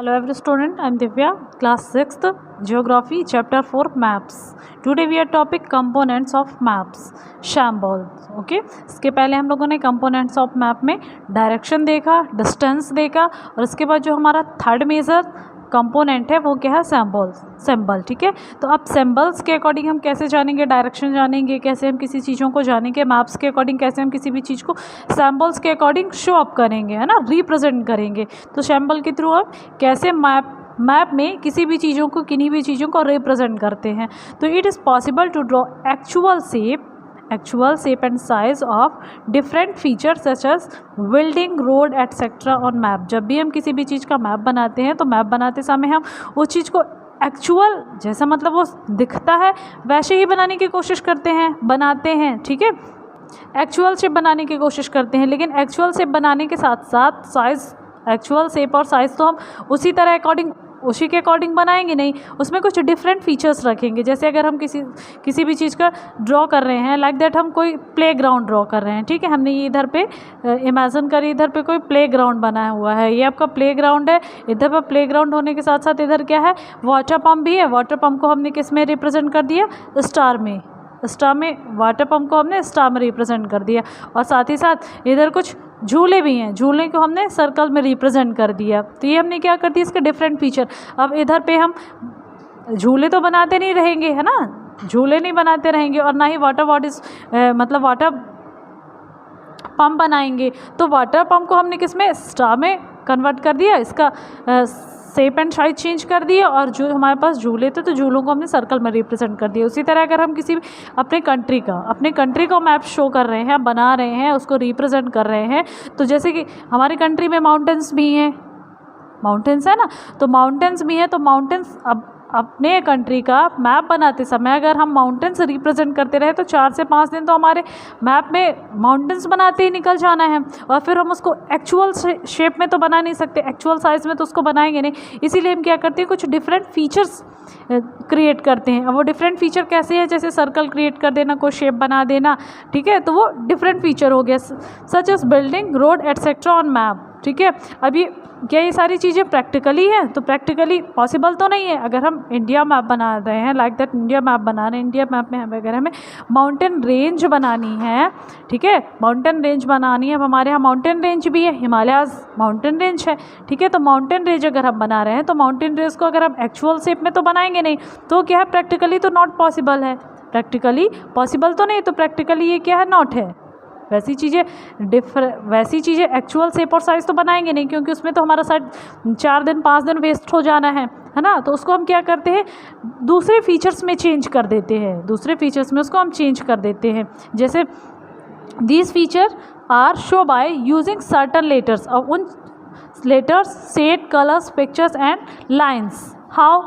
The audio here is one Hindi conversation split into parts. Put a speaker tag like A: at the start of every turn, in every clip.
A: Hello every student, I am Divya, class 6th, Geography, Chapter 4, Maps. Today we are topic components of maps, shambles. Okay इसके पहले हम लोगों ने कंपोनेंट्स ऑफ मैप में डायरेक्शन देखा, डिस्टेंस देखा और उसके बाद जो हमारा थर्ड मेजर कंपोनेंट है वो क्या है, सिंबल. ठीक है, तो अब सिंबल्स के अकॉर्डिंग हम कैसे जानेंगे, डायरेक्शन जानेंगे, कैसे हम किसी चीज़ों को जानेंगे, मैप्स के अकॉर्डिंग कैसे हम किसी भी चीज़ को सिंबल्स के अकॉर्डिंग शो अप करेंगे, है ना, रिप्रेजेंट करेंगे. तो सिंबल के थ्रू हम कैसे मैप में किसी भी चीज़ों को, किन्हीं भी चीज़ों को रिप्रेजेंट करते हैं. तो it is possible to draw actual shape and size of different features such as building, road etc. on map. जब भी हम किसी भी चीज़ का मैप बनाते हैं तो मैप बनाते समय हम उस चीज़ को एक्चुअल जैसा मतलब वो दिखता है वैसे ही बनाने की कोशिश बनाते हैं. ठीक है, एक्चुअल शेप बनाने की कोशिश करते हैं, लेकिन एक्चुअल शेप बनाने के साथ साथ साइज़, एक्चुअल शेप और साइज़ तो हम उसी के अकॉर्डिंग बनाएंगे नहीं, उसमें कुछ डिफरेंट फीचर्स रखेंगे. जैसे अगर हम किसी भी चीज़ का ड्रॉ कर रहे हैं, लाइक दैट हम कोई प्ले ग्राउंड ड्रॉ कर रहे हैं. ठीक है, हमने ये इधर पे इमेजिन करी, इधर पे कोई प्ले ग्राउंड बनाया हुआ है, ये आपका प्ले ग्राउंड है. इधर पर प्ले ग्राउंड होने के साथ साथ इधर क्या है, वाटर पम्प भी है. वाटर पम्प को हमने किस में रिप्रेजेंट कर दिया, स्टार में वाटर पम्प को हमने स्टार में रिप्रेजेंट कर दिया. और साथ ही साथ इधर कुछ झूले भी हैं, झूले को हमने सर्कल में रिप्रेजेंट कर दिया. तो ये हमने क्या कर दिया, इसके डिफरेंट फीचर. अब इधर पे हम झूले तो बनाते नहीं रहेंगे, है ना, झूले नहीं बनाते रहेंगे, और ना ही वाटर पंप बनाएंगे. तो वाटर पंप को हमने किस में, स्टार में कन्वर्ट कर दिया, इसका शेप एंड साइज चेंज कर दिया. और जो हमारे पास झूले थे तो झूलों को हमने सर्कल में रिप्रेजेंट कर दिया. उसी तरह अगर हम किसी भी अपने कंट्री का मैप शो कर रहे हैं, बना रहे हैं, उसको रिप्रेजेंट कर रहे हैं, तो जैसे कि हमारी कंट्री में माउंटेन्स है ना, तो माउंटेन्स भी हैं. तो माउंटेन्स अब अपने कंट्री का मैप बनाते समय अगर हम माउंटेन्स रिप्रेजेंट करते रहे तो 4 से 5 दिन तो हमारे मैप में माउंटेन्स बनाते ही निकल जाना है. और फिर हम उसको एक्चुअल शेप में तो बना नहीं सकते, एक्चुअल साइज़ में तो उसको बनाएंगे नहीं. इसीलिए हम क्या करते हैं, कुछ डिफरेंट फीचर्स क्रिएट करते हैं. अब वो डिफरेंट फीचर कैसे हैं, जैसे सर्कल क्रिएट कर देना, कोई शेप बना देना. ठीक है, तो वो डिफरेंट फीचर हो गया, such as building, road etcetera on map. ठीक है, अभी क्या ये सारी चीज़ें प्रैक्टिकली हैं, तो प्रैक्टिकली पॉसिबल तो नहीं है. अगर हम इंडिया मैप बना रहे हैं, लाइक दैट इंडिया मैप बना रहे हैं, इंडिया मैप में अगर हमें माउंटेन रेंज बनानी है, ठीक है, माउंटेन रेंज बनानी है. अब हमारे यहाँ माउंटेन रेंज भी है, हिमालयाज़ माउंटेन रेंज है. ठीक है, तो माउंटेन रेंज अगर हम बना रहे हैं तो माउंटेन रेंज को अगर हम एक्चुअल शेप में तो बनाएंगे नहीं, तो क्या है, प्रैक्टिकली तो नॉट पॉसिबल है, प्रैक्टिकली पॉसिबल तो नहीं, तो प्रैक्टिकली ये क्या है, नॉट है. वैसी चीज़ें एक्चुअल शेप और साइज़ तो बनाएंगे नहीं, क्योंकि उसमें तो हमारा 4 दिन 5 दिन वेस्ट हो जाना है ना. तो उसको हम क्या करते हैं, दूसरे फीचर्स में चेंज कर देते हैं, दूसरे फीचर्स में उसको हम चेंज कर देते हैं. जैसे these feature are show by using certain letters. और उन letters, shade, colours, pictures and lines. How,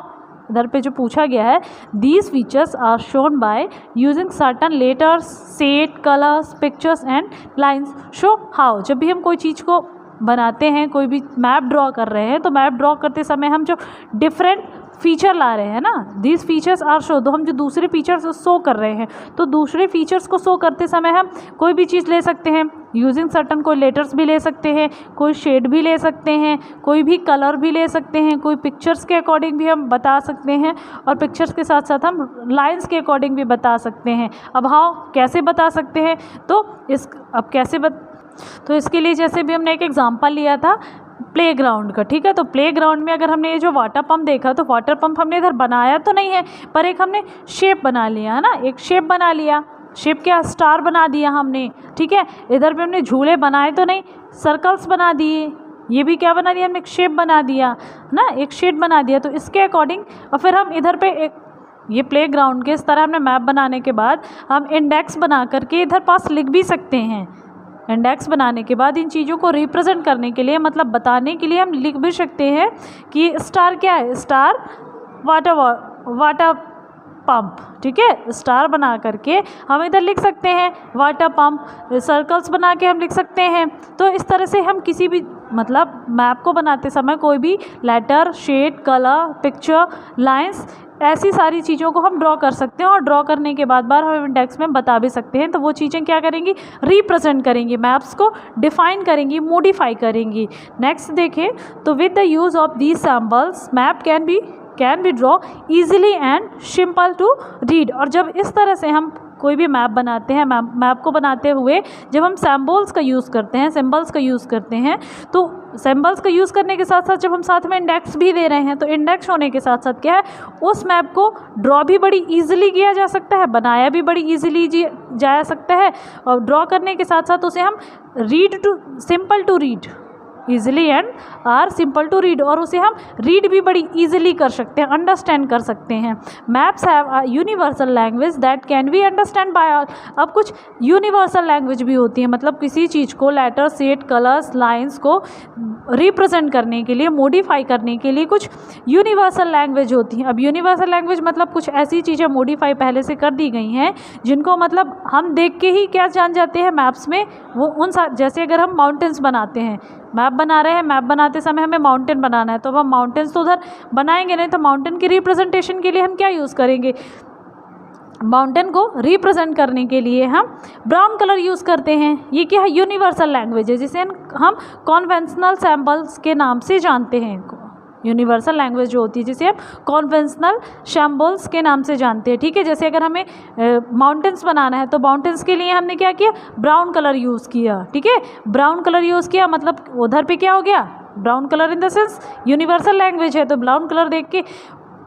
A: इधर पे जो पूछा गया है, these features are shown by using certain letters, shade, colours, pictures and lines. Show how, जब भी हम कोई चीज़ को बनाते हैं, कोई भी मैप ड्रॉ कर रहे हैं, तो मैप ड्रॉ करते समय हम जो डिफरेंट फीचर ला रहे हैं ना, दीज फीचर्स आर शो, तो हम जो दूसरे फीचर्स शो कर रहे हैं, तो दूसरे फीचर्स को शो करते समय हम कोई भी चीज़ ले सकते हैं यूजिंग सर्टन, कोई लेटर्स भी ले सकते हैं, कोई शेड भी ले सकते हैं, कोई भी कलर भी ले सकते हैं, कोई पिक्चर्स के अकॉर्डिंग भी हम बता सकते हैं, और पिक्चर्स के साथ साथ हम लाइन्स के अकॉर्डिंग भी बता सकते हैं. अब हाउ, कैसे बता सकते हैं, तो इसके लिए जैसे भी हमने एक एग्जांपल लिया था प्ले ग्राउंड का. ठीक है, तो प्ले ग्राउंड में अगर हमने ये जो वाटर पंप देखा, तो वाटर पंप हमने इधर बनाया तो नहीं है, पर एक हमने शेप बना लिया, है ना, एक शेप बना लिया. शेप क्या, स्टार बना दिया हमने. ठीक है, इधर पे हमने झूले बनाए तो नहीं, सर्कल्स बना दिए. ये भी क्या बना दिया, हमने एक शेप बना दिया ना, एक शेड बना दिया. तो इसके अकॉर्डिंग, और फिर हम इधर पे एक ये प्ले ग्राउंड के इस तरह हमने मैप बनाने के बाद हम इंडेक्स बना करके इधर पास लिख भी सकते हैं. इंडेक्स बनाने के बाद इन चीज़ों को रिप्रेजेंट करने के लिए, मतलब बताने के लिए हम लिख भी सकते हैं कि स्टार क्या है, स्टार वाटर पंप. ठीक है, स्टार बना करके हम इधर लिख सकते हैं वाटर पंप, सर्कल्स बना के हम लिख सकते हैं. तो इस तरह से हम किसी भी मैप को बनाते समय कोई भी letter, shade, colour, picture, lines ऐसी सारी चीज़ों को हम ड्रॉ कर सकते हैं और ड्रॉ करने के बाद बार हम इंडेक्स में बता भी सकते हैं। तो वो चीज़ें क्या करेंगी, रिप्रेजेंट करेंगी, मैप्स को डिफाइन करेंगी, मॉडिफाई करेंगी। नेक्स्ट देखें तो with the use of these symbols map can be draw easily and simple to read. और जब इस तरह से हम कोई भी मैप बनाते हैं, मैप को बनाते हुए जब हम सिंबल्स का यूज़ करते हैं, सिंबल्स का यूज़ करते हैं, तो सिंबल्स का यूज़ करने के साथ साथ जब हम साथ में इंडेक्स भी दे रहे हैं, तो इंडेक्स होने के साथ साथ क्या है, उस मैप को ड्रॉ भी बड़ी ईजिली किया जा सकता है, बनाया भी बड़ी ईजिली जा सकता है, और ड्रॉ करने के साथ साथ उसे हम simple to read, easily and are simple to read, और उसे हम रीड भी बड़ी ईजिली कर सकते हैं, अंडरस्टैंड कर सकते हैं। Maps have a universal language that can be understand by all. अब कुछ यूनिवर्सल लैंग्वेज भी होती है, मतलब किसी चीज़ को लेटर, सेट, कलर्स, लाइंस को रिप्रेजेंट करने के लिए, मॉडिफाई करने के लिए कुछ यूनिवर्सल लैंग्वेज होती हैं। अब यूनिवर्सल लैंग्वेज मतलब कुछ ऐसी चीज़ें मॉडिफाई पहले से कर दी गई हैं जिनको मतलब हम देख के ही क्या जान जाते हैं मैप्स में, वो जैसे अगर हम माउंटेन्स बनाते हैं, मैप बना रहे हैं, मैप बनाते समय हमें माउंटेन बनाना है, तो अब हम माउंटेन्स तो उधर बनाएंगे नहीं, तो माउंटेन की रिप्रेजेंटेशन के लिए हम क्या यूज़ करेंगे, माउंटेन को रिप्रेजेंट करने के लिए हम ब्राउन कलर यूज़ करते हैं। ये क्या है, यूनिवर्सल लैंग्वेज है, जिसे हम कॉन्वेंशनल सैम्बल्स के नाम से जानते हैं। यूनिवर्सल लैंग्वेज जो होती है जिसे हम कॉन्वेंशनल सैम्बल्स के नाम से जानते हैं। ठीक है, जैसे अगर हमें माउंटेन्स बनाना है, तो माउंटेन्स के लिए हमने क्या किया, ब्राउन कलर यूज़ किया। ठीक है, ब्राउन कलर यूज़ किया, मतलब उधर पे क्या हो गया, brown colour in the sense universal language है, तो ब्राउन कलर देख के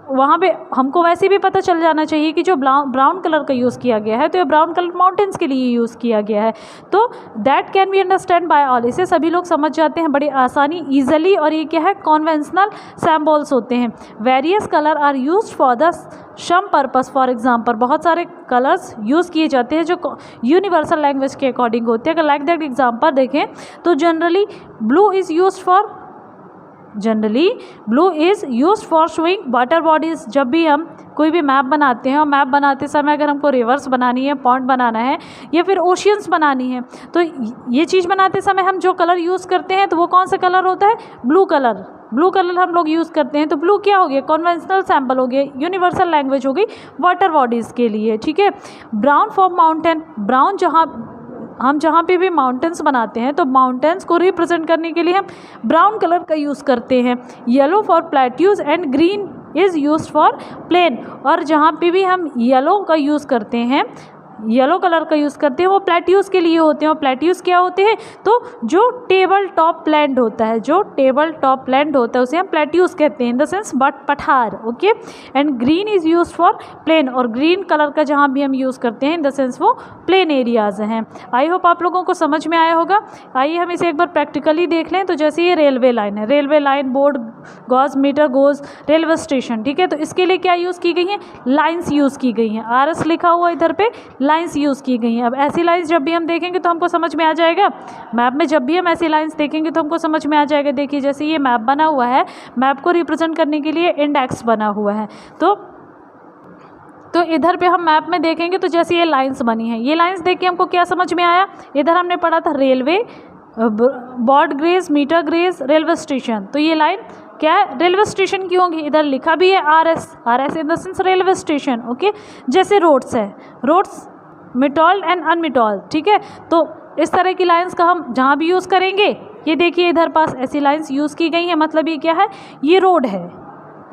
A: वहाँ पे हमको वैसे भी पता चल जाना चाहिए कि जो ब्राउन कलर का यूज़ किया गया है, तो ये ब्राउन कलर माउंटेन्स के लिए यूज़ किया गया है। तो that can be understand by all, इसे सभी लोग समझ जाते हैं बड़ी आसानी, ईजिली, और ये क्या है, कॉन्वेंशनल सैम्बल्स होते हैं। Various colour are used for the same purpose, for example बहुत सारे कलर्स यूज़ किए जाते हैं जो यूनिवर्सल लैंग्वेज के अकॉर्डिंग होते हैं। अगर लाइक दैट एग्जाम्पल देखें तो generally blue is used for showing water bodies. जब भी हम कोई भी मैप बनाते हैं और मैप बनाते समय अगर हमको रिवर्स बनानी है, पॉइंट बनाना है, या फिर ओशियंस बनानी है, तो ये चीज़ बनाते समय हम जो कलर यूज़ करते हैं तो वो कौन सा कलर होता है, ब्लू कलर हम लोग यूज़ करते हैं। तो ब्लू क्या हो गया, कॉन्वेंशनल सैम्पल हो गया, यूनिवर्सल लैंग्वेज हो गई वाटर बॉडीज़ के लिए। ठीक है, ब्राउन फॉर माउंटेन, ब्राउन जहाँ पे भी माउंटेन्स बनाते हैं तो माउंटेन्स को रिप्रेजेंट करने के लिए हम ब्राउन कलर का यूज़ करते हैं। Yellow for plateaus and green is used for plain, और जहाँ पे भी हम येलो का यूज़ करते हैं, येलो कलर का यूज़ करते हैं, वो प्लेट्यूज के लिए होते हैं। और प्लेट्यूज क्या होते हैं, तो जो टेबल टॉप लैंड होता है, उसे हम प्लेट्यूज कहते हैं, इन द सेंस पठार। Okay, and green is used for plain, और ग्रीन कलर का जहाँ भी हम यूज़ करते हैं इन द सेंस वो प्लेन एरियाज़ हैं। आई होप आप लोगों को समझ में आया होगा। आइए हम इसे एक बार प्रैक्टिकली देख लें। तो जैसे ये रेलवे लाइन है, railway line, broad, gauge, metre, gauge, railway station. ठीक है, तो इसके लिए क्या यूज़ की गई हैं, लाइन्स यूज़ की गई हैं, RS लिखा हुआ इधर पे, लाइंस यूज़ की गई हैं। अब ऐसी लाइंस जब भी हम देखेंगे तो हमको समझ में आ जाएगा, मैप में जब भी हम ऐसी लाइंस देखेंगे तो हमको समझ में आ जाएगा। देखिए जैसे ये मैप बना हुआ है, मैप को रिप्रेजेंट करने के लिए इंडेक्स बना हुआ है, तो इधर पे हम मैप में देखेंगे तो जैसे ये लाइंस बनी है, ये लाइंस देख के हमको क्या समझ में आया, इधर हमने पढ़ा था railway, broad gauge, metre gauge, railway station. तो ये लाइन क्या है, रेलवे स्टेशन की होंगी। इधर लिखा भी है RS in the sense railway station. Okay, जैसे रोड्स है, रोड्स मिटॉल्ड एंड अनमिटॉल्ड। ठीक है, तो इस तरह की लाइंस का हम जहाँ भी यूज़ करेंगे, ये देखिए इधर पास ऐसी लाइंस यूज़ की गई हैं, मतलब ये क्या है, ये रोड है।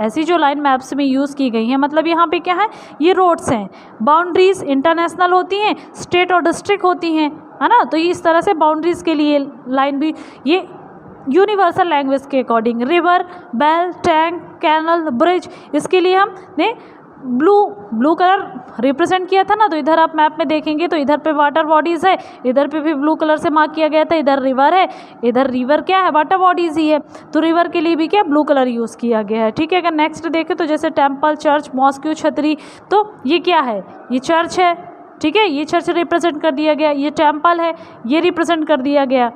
A: ऐसी जो लाइन मैप्स में यूज़ की गई हैं, मतलब यहाँ पे क्या है, ये रोड्स हैं। बाउंड्रीज इंटरनेशनल होती हैं, स्टेट और डिस्ट्रिक्ट होती हैं, है ना। तो ये इस तरह से बाउंड्रीज़ के लिए लाइन भी ये यूनिवर्सल लैंग्वेज के according, river, well, tank, canal, bridge, इसके लिए हमने ब्लू कलर रिप्रेजेंट किया था ना। तो इधर आप मैप में देखेंगे तो इधर पे वाटर बॉडीज़ है, इधर पे भी ब्लू कलर से मार्क किया गया था। इधर रिवर है, इधर रिवर क्या है, वाटर बॉडीज़ ही है, तो रिवर के लिए भी क्या ब्लू कलर यूज़ किया गया है। ठीक है, अगर नेक्स्ट देखें तो जैसे टेम्पल, चर्च, मॉस्क, छतरी, तो ये क्या है, ये चर्च है। ठीक है, ये चर्च रिप्रेजेंट कर दिया गया, ये टेम्पल है, ये रिप्रेजेंट कर दिया गया।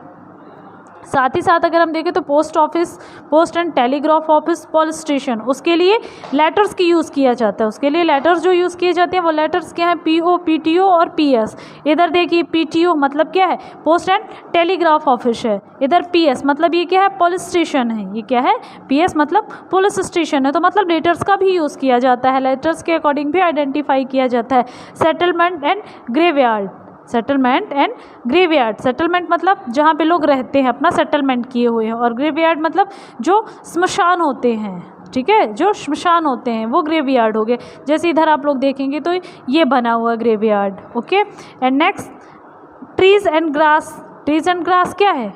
A: साथ ही साथ अगर हम देखें तो post office, post and telegraph office, police station, उसके लिए लेटर्स की यूज़ किया जाता है। उसके लिए लेटर्स जो यूज़ किए जाते हैं वो लेटर्स क्या हैं, पीओ, पीटीओ और पीएस। इधर देखिए पीटीओ मतलब क्या है, पोस्ट एंड टेलीग्राफ ऑफिस है। इधर पीएस मतलब ये क्या है, पुलिस स्टेशन है। ये क्या है, पीएस मतलब पुलिस स्टेशन है। तो मतलब लेटर्स का भी यूज़ किया जाता है, लेटर्स के अकॉर्डिंग भी आइडेंटिफाई किया जाता है। Settlement and graveyard, settlement and graveyard, settlement मतलब जहाँ पे लोग रहते हैं, अपना सेटलमेंट किए हुए हैं, और ग्रेवयार्ड मतलब जो स्मशान होते हैं, ठीक है, जो श्मशान होते हैं वो ग्रेवयार्ड हो गए। जैसे इधर आप लोग देखेंगे तो ये बना हुआ graveyard. Okay, and next trees and grass. Trees and grass क्या है,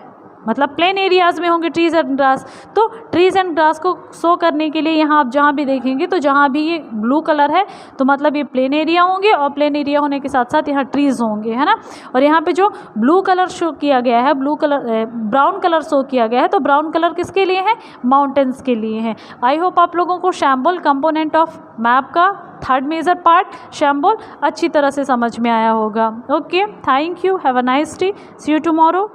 A: मतलब प्लेन एरियाज़ में होंगे ट्रीज़ एंड ग्रास। तो ट्रीज़ एंड ग्रास को शो करने के लिए यहाँ आप जहाँ भी देखेंगे तो जहाँ भी ये ब्लू कलर है तो मतलब ये प्लेन एरिया होंगे, और प्लेन एरिया होने के साथ साथ यहाँ ट्रीज़ होंगे, है ना। और यहाँ पे जो ब्लू कलर शो किया गया है, blue colour, brown colour show किया गया है, तो ब्राउन कलर किसके लिए है, माउंटेन्स के लिए है। आई होप आप लोगों को शैम्बल कंपोनेंट ऑफ मैप का थर्ड मेजर पार्ट शैम्बल अच्छी तरह से समझ में आया होगा। Okay, thank you, have a nice day, see you tomorrow.